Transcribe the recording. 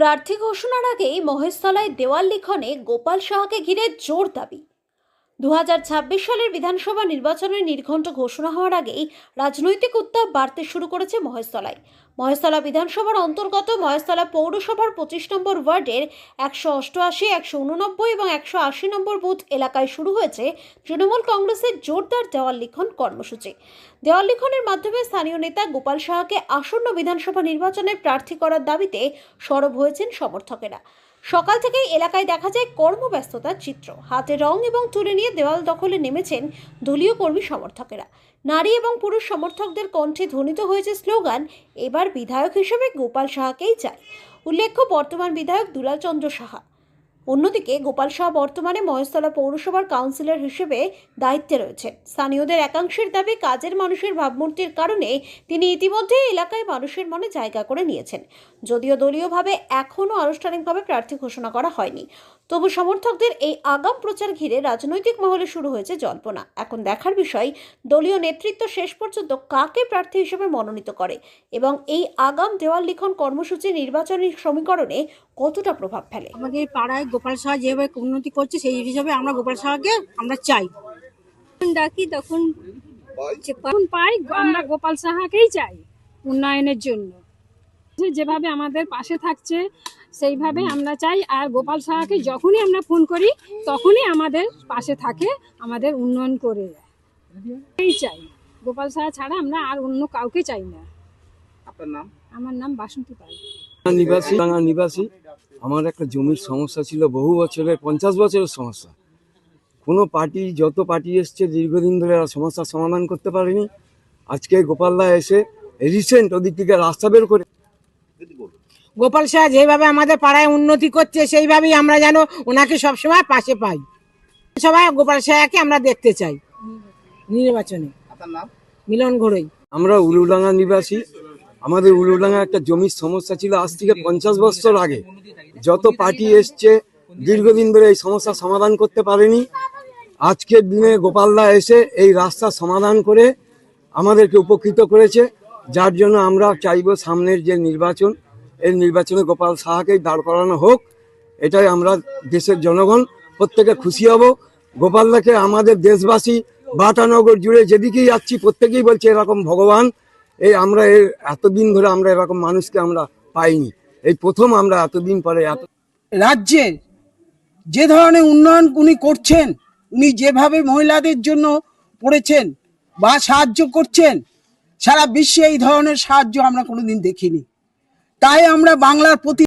প্রার্থী ঘোষণার আগেই মহেশতলায় দেওয়াল লিখনে গোপাল সাহাকে ঘিরে জোর দাবি। 2026 সালের বিধানসভা নির্বাচনের নির্ঘণ্ট ঘোষণা হওয়ার আগেই রাজনৈতিক উত্তাপ বাড়তে শুরু করেছে মহেশতলায়। মহেশতলা বিধানসভার অন্তর্গত মহেশতলা পৌরসভার 25 নম্বর ওয়ার্ডের 188, 189 এবং 180 নম্বর বুথ এলাকায় শুরু হয়েছে তৃণমূল কংগ্রেসের জোরদার দেওয়াল লিখন কর্মসূচি। দেওয়াল লিখনের মাধ্যমে স্থানীয় নেতা গোপাল সাহাকে আসন্ন বিধানসভা নির্বাচনে প্রার্থী করার দাবিতে সরব হয়েছেন সমর্থকেরা। সকাল থেকেই এলাকায় দেখা যায় কর্মব্যস্ততার চিত্র। হাতে রং এবং তুলে নিয়ে দেওয়াল দখলে নেমেছেন দলীয় কর্মী সমর্থকেরা। নারী এবং পুরুষ সমর্থকদের কণ্ঠে ধ্বনিত হয়েছে স্লোগান, এবার বিধায়ক হিসেবে গোপাল সাহাকেই চাই। উল্লেখ্য, বর্তমান বিধায়ক দুলাল চন্দ্র সাহা। অন্যদিকে গোপাল সাহা বর্তমানে মহেশতলা পৌরসভার কাউন্সিলর হিসেবে দায়িত্বে রয়েছেন। স্থানীয়দের একাংশের দাবি, কাজের মানুষের ভাবমূর্তির কারণে তিনি ইতিমধ্যেই এলাকায় মানুষের মনে জায়গা করে নিয়েছেন। যদিও দলীয়ভাবে এখনও আনুষ্ঠানিকভাবে প্রার্থী ঘোষণা করা হয়নি, তবু সমর্থকদের এই আগাম প্রচার ঘিরে রাজনৈতিক মহলে শুরু হয়েছে জল্পনা। এখন দেখার বিষয়, দলীয় নেতৃত্ব শেষ পর্যন্ত কাকে প্রার্থী হিসেবে মনোনীত করে এবং এই আগাম দেওয়াল লিখন কর্মসূচি নির্বাচনী সমীকরণে কতটা প্রভাব ফেলে। আমাদের পাড়ায় গোপাল সাহা যেভাবে উন্নতি করছে সেই হিসাবে আমরা গোপাল সাহাকে আমরা চাই। ডাকি তখন পাই, আমরা গোপাল সাহাকেই চাই উন্নয়নের জন্য। যেভাবে আমাদের পাশে থাকছে সেইভাবে আমরা চাই। আর গোপাল সাহাকে যখনই আমরা ফোন করি তখনই আমাদের পাশে থাকে, আমাদের উন্নয়ন করে যায়। এই চাই, গোপাল সাহা ছাড়া আমরা আর অন্য কাউকে চাই না। আপনার নাম? আমার নাম বাসন্তী পাল। নিবাসী। আমার একটা জমির সমস্যা ছিল, বহু বছরের, 50 বছরের সমস্যা। কোনো পার্টি, যত পার্টি এসছে দীর্ঘদিন ধরে সমস্যার সমাধান করতে পারেনি। আজকে গোপালদা এসে রিসেন্ট ওদিক থেকে রাস্তা বের করে। গোপাল সাহা যেভাবে আমাদের পাড়ায় উন্নতি করছে সেইভাবেই আমরা যেন ওনাকে সবসময় পাশে পাই। সবাই গোপাল সাহাকে আমরা দেখতে চাই নির্বাচনে। আপনার নাম? মিলন ঘোড়ই। আমরা উলুডাঙ্গা নিবাসী। আমাদের উলুডাঙ্গা একটা জমির সমস্যা ছিল আজ থেকে 50 বছর আগে। যত পার্টি এসছে দীর্ঘদিন ধরে এই সমস্যার সমাধান করতে পারেনি। আজকের দিনে গোপালদা এসে এই রাস্তার সমাধান করে আমাদেরকে উপকৃত করেছে, যার জন্য আমরা চাইব সামনের যে নির্বাচন, এই নির্বাচনে গোপাল সাহাকেই দাঁড় করানো হোক। এটাই আমরা দেশের জনগণ প্রত্যেকে খুশি হব। গোপালদাকে আমাদের দেশবাসী বাটানগর জুড়ে যেদিকেই যাচ্ছি প্রত্যেকেই বলছে এরকম ভগবান। এই আমরা এতদিন ধরে আমরা এরকম মানুষকে আমরা পাইনি, এই প্রথম আমরা এতদিন পরে রাজ্যে যে ধরনের উন্নয়ন উনি করছেন, উনি যেভাবে মহিলাদের জন্য পড়েছেন বা সাহায্য করছেন, সারা বিশ্বে এই ধরনের সাহায্য আমরা কোনোদিন দেখিনি। তাই আমরা বাংলার প্রতি